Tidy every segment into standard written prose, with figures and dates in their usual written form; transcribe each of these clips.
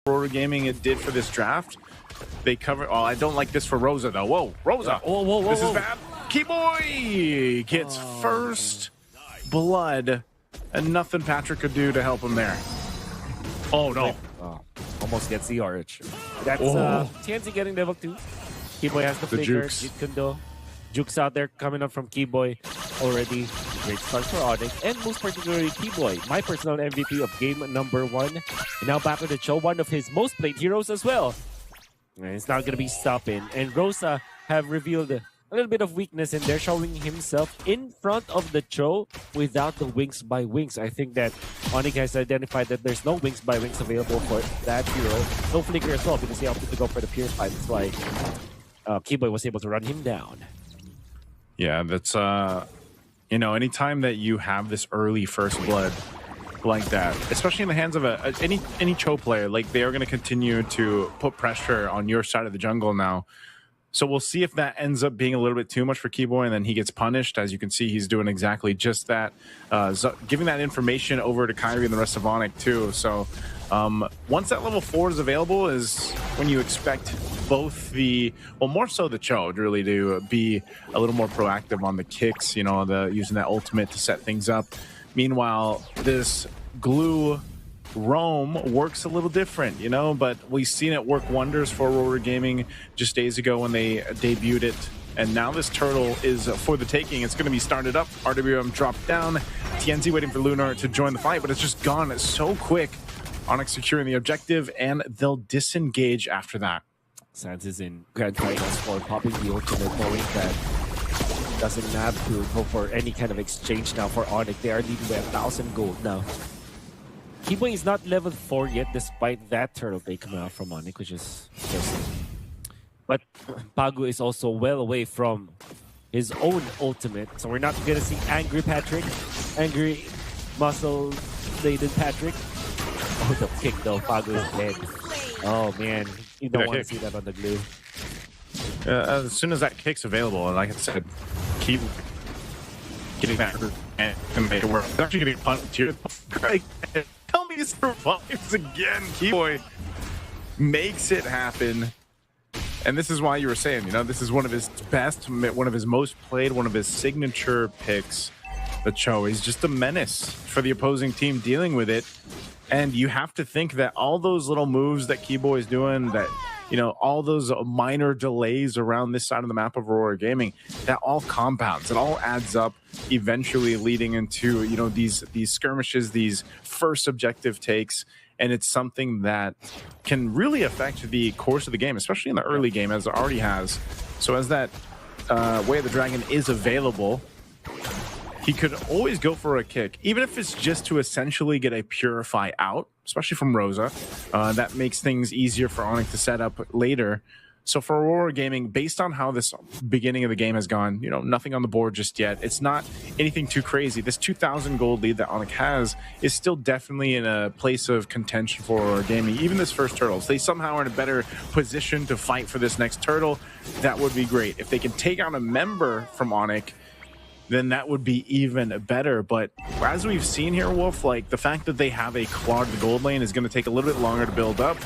Aurora Gaming it did for this draft. They cover. Oh, I don't like this for Rosa though. Whoa, Rosa! Whoa, This is bad. Keyboy gets first blood, and nothing Patrick could do to help him there. Oh no! Almost gets the RH. That's TNC getting level 2. Keyboy has the figure. Jitkundo. Jukes out there coming up from Keyboy already. Great start for Onic, and most particularly Keyboy, my personal MVP of game number 1. And now back with the show, one of his most played heroes as well. And it's not going to be stopping. And Rosa have revealed a little bit of weakness, and they're showing himself in front of the Cho without the wings by wings. I think that Onic has identified that there's no wings by wings available for that hero. No flicker as well, because he opted to go for the purify. That's why Keyboy was able to run him down. Yeah, that's you know, anytime that you have this early first blood like that, especially in the hands of any Cho player, like they are going to continue to put pressure on your side of the jungle now. So we'll see if that ends up being a little bit too much for Keyboy, and then he gets punished. As you can see, he's doing exactly just that, giving that information over to Kyrie and the rest of Onic too. So once that level 4 is available is when you expect both the, well, more so the Cho really to be a little more proactive on the kicks, you know, using that ultimate to set things up. Meanwhile, this glue roam works a little different, you know, but we've seen it work wonders for Aurora Gaming just days ago when they debuted it. And now this turtle is for the taking. It's going to be started up. RWM dropped down. TNC waiting for Lunar to join the fight, but it's just gone so quick. Onic securing the objective, and they'll disengage after that. Sans is in grand finals for popping the ultimate, knowing that doesn't have to go for any kind of exchange now for Onic. They are leading by 1,000 gold now. Keyboy is not level 4 yet, despite that turtle they come out from Onic, which is interesting. But Pagu is also well away from his own ultimate, so we're not going to see angry Patrick, angry muscle-laden Patrick. Oh, the kick though, Pagu is dead. Oh man, you don't want to see that on the glue. As soon as that kick's available, and like I said, keep getting that and make it work. It's actually getting punched here. Tell me he survives again. Keyboy makes it happen. And this is why you were saying, you know, this is one of his best, one of his most played, one of his signature picks. The Cho is just a menace for the opposing team dealing with it. And you have to think that all those little moves that Keyboy is doing, that, you know, all those minor delays around this side of the map of Aurora Gaming, that all compounds. It all adds up, eventually leading into, you know, these skirmishes, these first objective takes. And it's something that can really affect the course of the game, especially in the early game, as it already has. So as that Way of the Dragon is available, he could always go for a kick, even if it's just to essentially get a Purify out, especially from Rosa. That makes things easier for Onic to set up later. So for Aurora Gaming, based on how this beginning of the game has gone, you know, nothing on the board just yet. It's not anything too crazy. This 2,000 gold lead that Onic has is still definitely in a place of contention for Aurora Gaming. Even this first turtle, if they somehow are in a better position to fight for this next turtle, that would be great. If they can take on a member from Onic, then that would be even better. But as we've seen here, Wolf, like the fact that they have a claw to the gold lane is going to take a little bit longer to build up.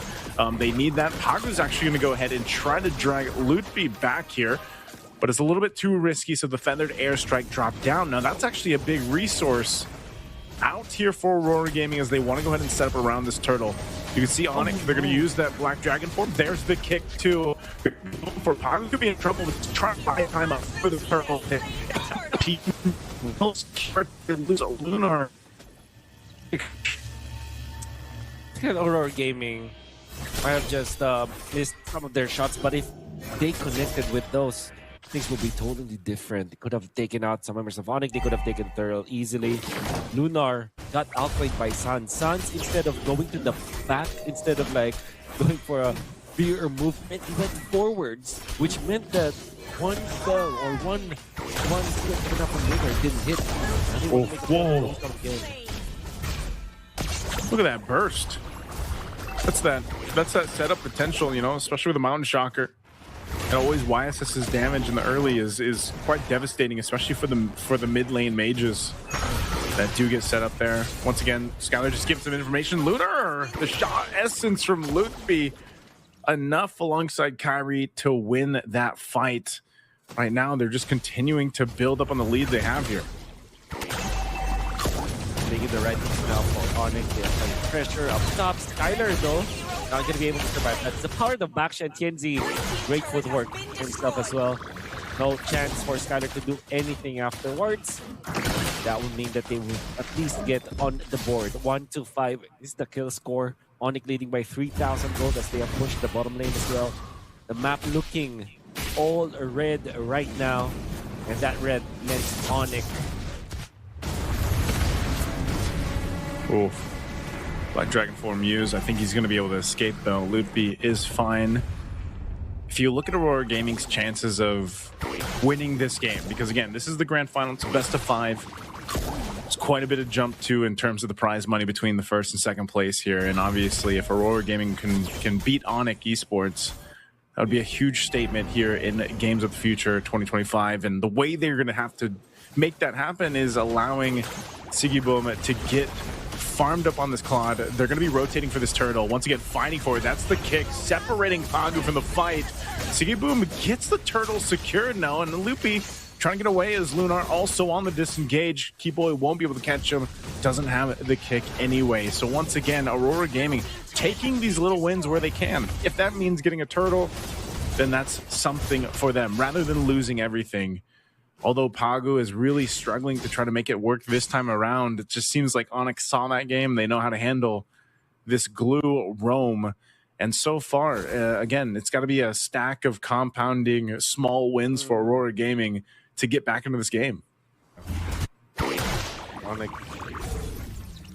They need that. Pagu's actually going to go ahead and try to drag Lutfi back here, but it's a little bit too risky, so the Feathered Airstrike dropped down. Now that's actually a big resource out here for Aurora Gaming as they want to go ahead and set up around this turtle. You can see Onic, they're going to use that Black Dragon form. There's the kick too. For Pagu could be in trouble with trying to buy time up for the turtle. Lose a Lunar. Aurora Gaming, I have just missed some of their shots, but if they connected with those, things will be totally different. They could have taken out some members of Onic, they could have taken Thurl easily. Lunar got outplayed by Sans. Sans, instead of going to the back, instead of like going for a rear movement, he went forwards, which meant that one spell or one skill coming up from Lunar didn't hit. Whoa. Look at that burst. That's that setup potential, you know, especially with the Mountain Shocker. And always YSS's damage in the early is quite devastating, especially for the mid lane mages. that do get set up there. Once again, Skylar just gives some information. Lunar, the shot essence from Lutfi. Enough alongside Kyrie to win that fight. Right now, they're just continuing to build up on the lead they have here. Making the right move now for Onic. They have pressure up top. Skylar, though, not going to be able to survive. That's the power of the back and TNZ. Great footwork and stuff as well. No chance for Skylar to do anything afterwards. That would mean that they will at least get on the board. 1-5 is the kill score. Onic leading by 3,000 gold as they have pushed the bottom lane as well. The map looking all red right now. And that red meant Onic. Oof. Black Dragon Form Muse. I think he's going to be able to escape though. Lutfi is fine. If you look at Aurora Gaming's chances of winning this game, because again, this is the grand final, it's best of 5. It's quite a bit of jump too in terms of the prize money between the first and second place here. And obviously, if Aurora Gaming can beat Onic Esports, that would be a huge statement here in Games of the Future 2025. And the way they're going to have to make that happen is allowing Sigiboom to get farmed up on this Claude. They're going to be rotating for this turtle. Once again, fighting for it. That's the kick, separating Pagu from the fight. Sigiboom gets the turtle secured now, and Loopy trying to get away as Lunar also on the disengage. Keyboy won't be able to catch him. Doesn't have the kick anyway. So once again, Aurora Gaming taking these little wins where they can. If that means getting a turtle, then that's something for them rather than losing everything. Although Pagu is really struggling to try to make it work this time around, it just seems like Onic saw that game. They know how to handle this glue roam. And so far, again, it's got to be a stack of compounding small wins for Aurora Gaming to get back into this game. Onic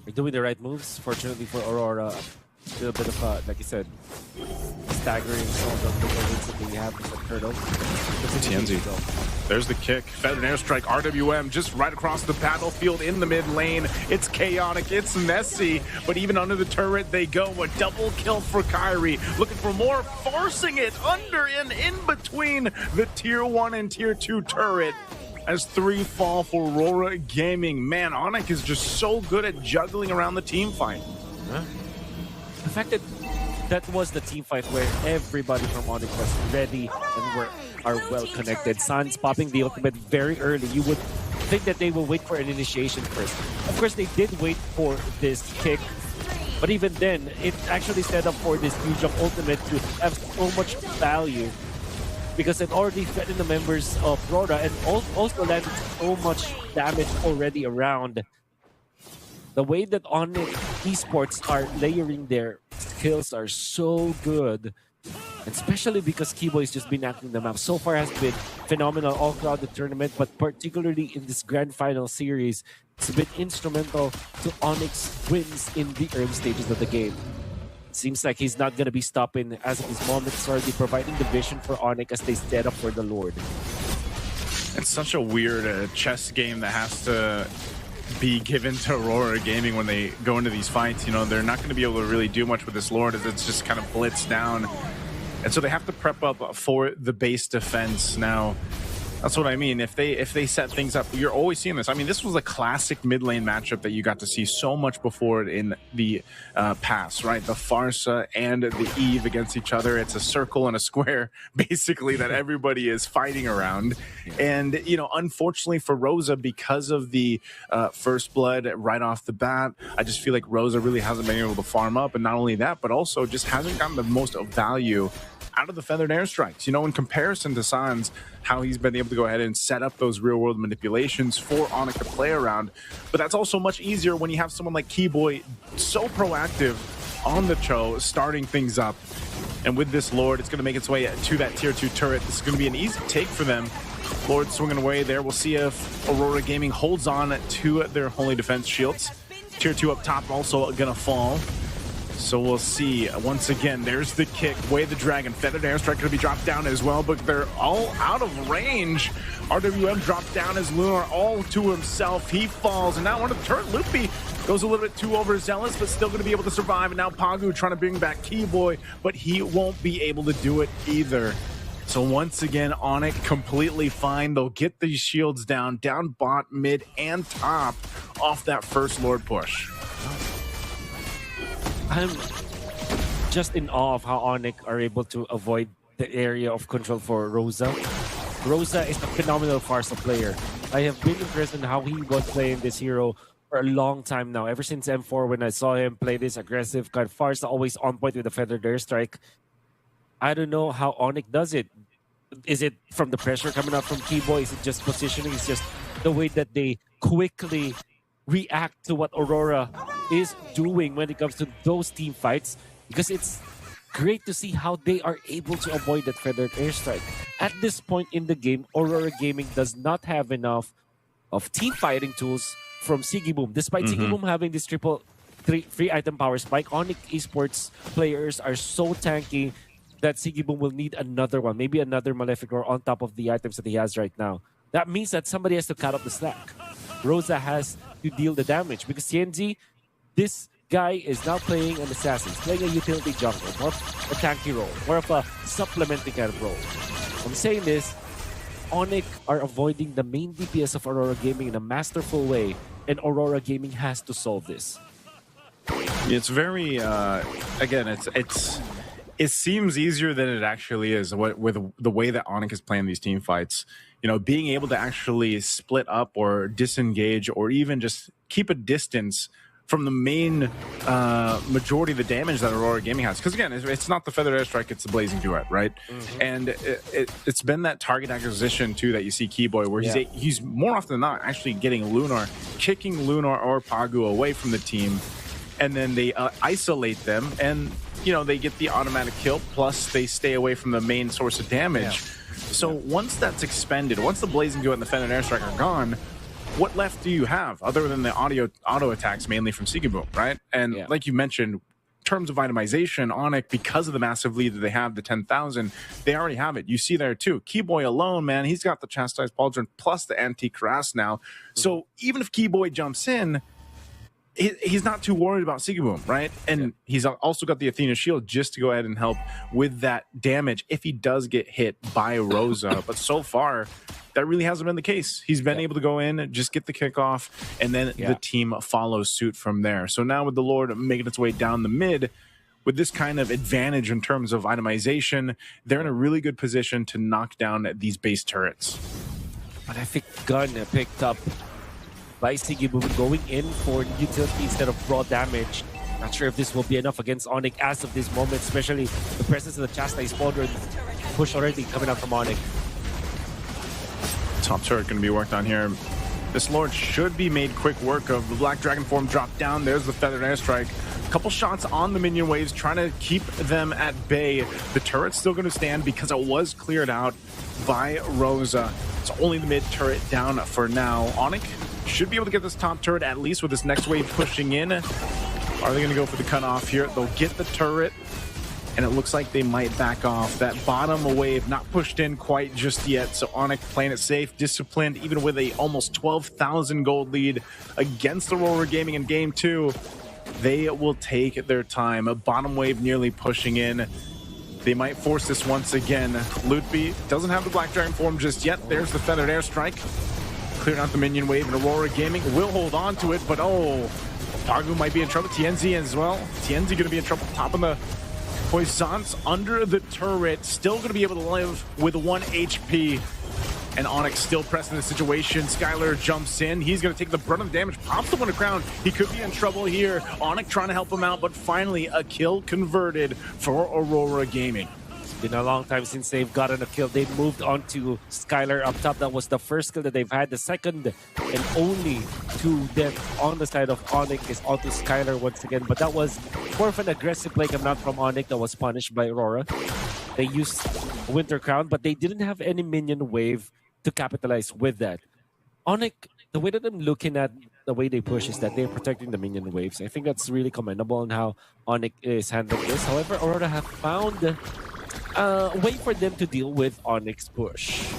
are doing the right moves. Fortunately for Aurora, still a bit of a, like you said, staggering some of the wins that they have with the turtle. TNZ. There's the kick. Feathered Airstrike, RWM, just right across the battlefield in the mid lane. It's chaotic, it's messy, but even under the turret they go. A double kill for Kyrie. Looking for more, forcing it under and in between the tier 1 and tier 2 turret. As 3 fall for Aurora Gaming. Man, Onic is just so good at juggling around the team fight. Huh? The fact that that was the team fight where everybody from Onic was ready and are well connected. Sans popping the ultimate very early. You would think that they will wait for an initiation first. Of course, they did wait for this kick, but even then, it actually set up for this huge jump ultimate to have so much value because it already threatened the members of Aurora and also landed so much damage already around. The way that Onic Esports are layering their skills are so good, especially because Keyboy's just been acting the map. So far has been phenomenal all throughout the tournament, but particularly in this grand final series, it's been instrumental to Onyx's wins in the early stages of the game. It seems like he's not going to be stopping as of this moment. It's already providing the vision for Onic as they set up for the Lord. It's such a weird chess game that has to be given to Aurora Gaming when they go into these fights. You know, they're not going to be able to really do much with this Lord as it's just kind of blitzed down. And so they have to prep up for the base defense. Now, that's what I mean. If they set things up, you're always seeing this. I mean, this was a classic mid lane matchup that you got to see so much before in the past, right? The Farsa and the Eve against each other. It's a circle and a square, basically, that everybody is fighting around. And, you know, unfortunately for Rosa, because of the first blood right off the bat, I just feel like Rosa really hasn't been able to farm up. And not only that, but also just hasn't gotten the most value out of the feathered airstrikes. You know, in comparison to Sans, how he's been able to go ahead and set up those real world manipulations for Onic to play around. But that's also much easier when you have someone like Keyboy so proactive on the Cho, starting things up. And with this Lord, it's going to make its way to that tier 2 turret. This is going to be an easy take for them. Lord swinging away there. We'll see if Aurora Gaming holds on to their Holy Defense shields. Tier 2 up top also going to fall. So we'll see. Once again, there's the kick. Way the Dragon. Feathered Airstrike going to be dropped down as well, but they're all out of range. RWM dropped down as Lunar all to himself. He falls, and now one of the turret. Loopy goes a little bit too overzealous, but still going to be able to survive. And now Pagu trying to bring back Keyboy, but he won't be able to do it either. So once again, Onic completely fine. They'll get these shields down bot, mid, and top. off that first Lord push. I'm just in awe of how Onic are able to avoid the area of control for Rosa. Rosa is a phenomenal Farsa player. I have been impressed in how he was playing this hero for a long time now. Ever since M4, when I saw him play this aggressive kind of Farsa, always on point with the feathered airstrike. I don't know how Onic does it. Is it from the pressure coming out from Keyboy? Is it just positioning? It's just the way that they quickly react to what Aurora is doing when it comes to those team fights, because it's great to see how they are able to avoid that feathered airstrike. At this point in the game, Aurora Gaming does not have enough of team fighting tools from Sigiboom. Despite Sigiboom having this free item power spike, Onic esports players are so tanky that Sigiboom will need another one, maybe another Malefic Roar on top of the items that he has right now. That means that somebody has to cut up the slack. Rosa has to deal the damage because TNZ, this guy is now playing an assassin. He's playing a utility jungle, more of a tanky role, more of a supplementing kind of role. I'm saying this, Onic are avoiding the main DPS of Aurora Gaming in a masterful way, and Aurora Gaming has to solve this. It's very, again, it seems easier than it actually is with the way that Onic is playing these team fights. You know, being able to actually split up or disengage or even just keep a distance from the main majority of the damage that Aurora Gaming has. Because again, it's not the Feather Airstrike, it's the Blazing Duet, right? And it's been that target acquisition too that you see Keyboy, where he's more often than not actually getting Lunar, kicking Lunar or Pagu away from the team, and then they isolate them, and you know, they get the automatic kill, plus they stay away from the main source of damage. So once that's expended, once the Blazing Duet and the Feather Airstrike are gone, what left do you have other than the auto attacks, mainly from Sigiboom, right? And like you mentioned, in terms of itemization, Onic, because of the massive lead that they have, the 10,000, they already have it. You see there too. Keyboy alone, man, he's got the Chastised Pauldron plus the Antique Cuirass now. So even if Keyboy jumps in, he's not too worried about Sigiboom, right? And he's also got the Athena Shield just to go ahead and help with that damage if he does get hit by Rosa. But so far, that really hasn't been the case. He's been able to go in, just get the kickoff, and then the team follows suit from there. So now with the Lord making its way down the mid, with this kind of advantage in terms of itemization, they're in a really good position to knock down these base turrets. But I think Gun picked up by Sigiboom going in for utility instead of raw damage. Not sure if this will be enough against Onic as of this moment, especially the presence of the Chastised Pauldron push already coming out from Onic. Top turret going to be worked on here. This Lord should be made quick work of. The Black Dragon form dropped down. There's the Feathered Airstrike. A couple shots on the minion waves, trying to keep them at bay. The turret's still going to stand because it was cleared out by Rosa. It's only the mid turret down for now. Onic should be able to get this top turret at least with this next wave pushing in. Are they going to go for the cutoff here? They'll get the turret, and it looks like they might back off. That bottom wave not pushed in quite just yet, so Onic playing it safe, disciplined, even with a almost 12,000 gold lead against Aurora Gaming in Game 2. They will take their time. A bottom wave nearly pushing in. They might force this once again. Lutby doesn't have the Black Dragon form just yet. There's the Feathered Airstrike. Clearing out the minion wave, and Aurora Gaming will hold on to it, but Pagu might be in trouble. TNZ as well. TNZ going to be in trouble. Top of the Poissons under the turret. Still going to be able to live with 1 HP. And Onic still pressing the situation. Skylar jumps in. He's going to take the brunt of the damage. Pops the one to crown. He could be in trouble here. Onic trying to help him out, but finally a kill converted for Aurora Gaming. Been a long time since they've gotten a kill. They moved on to Skylar up top. That was the first kill that they've had. The second and only to them on the side of Onic is onto Skylar once again. But that was more of an aggressive play coming out from Onic that was punished by Aurora. They used Winter Crown, but they didn't have any minion wave to capitalize with that. Onic, the way that I'm looking at the way they push is that they're protecting the minion waves. I think that's really commendable on how Onic is handling this. However, Aurora have found a way for them to deal with Onyx's push.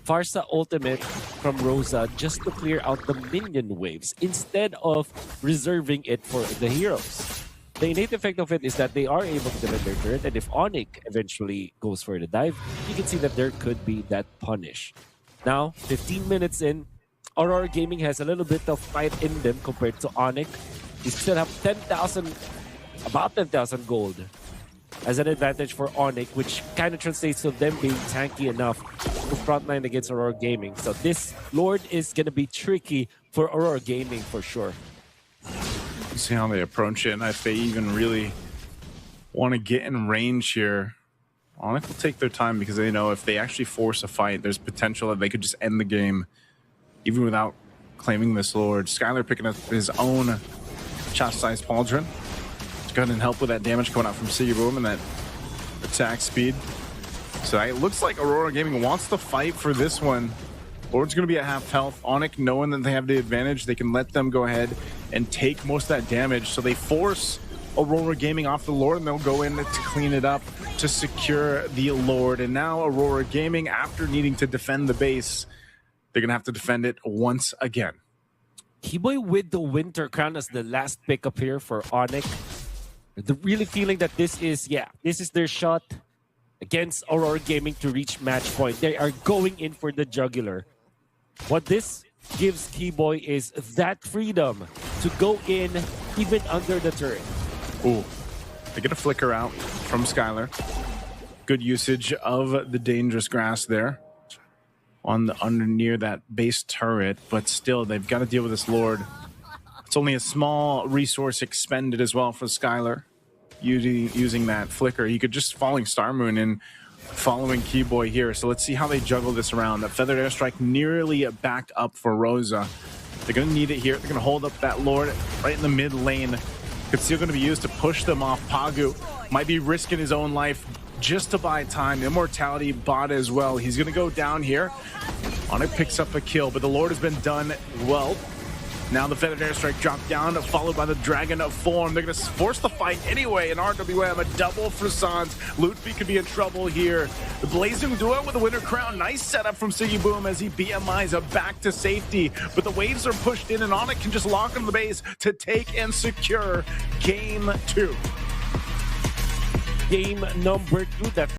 Farsa ultimate from Rosa just to clear out the minion waves instead of reserving it for the heroes. The innate effect of it is that they are able to defend their turret, and if Onic eventually goes for the dive, you can see that there could be that punish. Now, 15 minutes in, Aurora Gaming has a little bit of fight in them compared to Onic. They still have 10,000, about 10,000 gold as an advantage for Onic, which kind of translates to them being tanky enough to frontline against Aurora Gaming. So this Lord is going to be tricky for Aurora Gaming for sure. See how they approach it, and if they even really want to get in range here. Onic will take their time because they know if they actually force a fight, there's potential that they could just end the game even without claiming this Lord. Skylar picking up his own chastised pauldron to go ahead and help with that damage coming out from Siggy Boom and that attack speed. So it looks like Aurora Gaming wants to fight for this one. Lord's going to be at half health. Onic, knowing that they have the advantage, they can let them go ahead and take most of that damage. So they force Aurora Gaming off the Lord, and they'll go in to clean it up to secure the Lord. And now Aurora Gaming, after needing to defend the base, they're going to have to defend it once again. Keyboy with the Winter Crown as the last pickup here for Onic. They're really feeling that this is their shot against Aurora Gaming to reach match point. They are going in for the jugular. What this gives Keyboy is that freedom to go in even under the turret. Ooh, they get a flicker out from Skylar. Good usage of the dangerous grass there on the near that base turret, but still they've got to deal with this Lord. It's only a small resource expended as well for Skylar using that flicker. He could just Falling Star Moon and following Keyboy here. So let's see how they juggle this around. That Feathered Airstrike nearly backed up for Rosa. They're going to need it here. They're going to hold up that Lord right in the mid lane. It's still going to be used to push them off. Pagu might be risking his own life just to buy time. Immortality bot as well. He's going to go down here. Onic picks up a kill, but the Lord has been done well. Now the Feathered Airstrike dropped down, followed by the Dragon of Form. They're going to force the fight anyway, and RWM a double for Sans. Lutfi could be in trouble here. The Blazing Duo with the Winter Crown. Nice setup from Siggy Boom as he BMIs back to safety. But the waves are pushed in, and Onic can just lock on the base to take and secure Game 2. Game number 2. That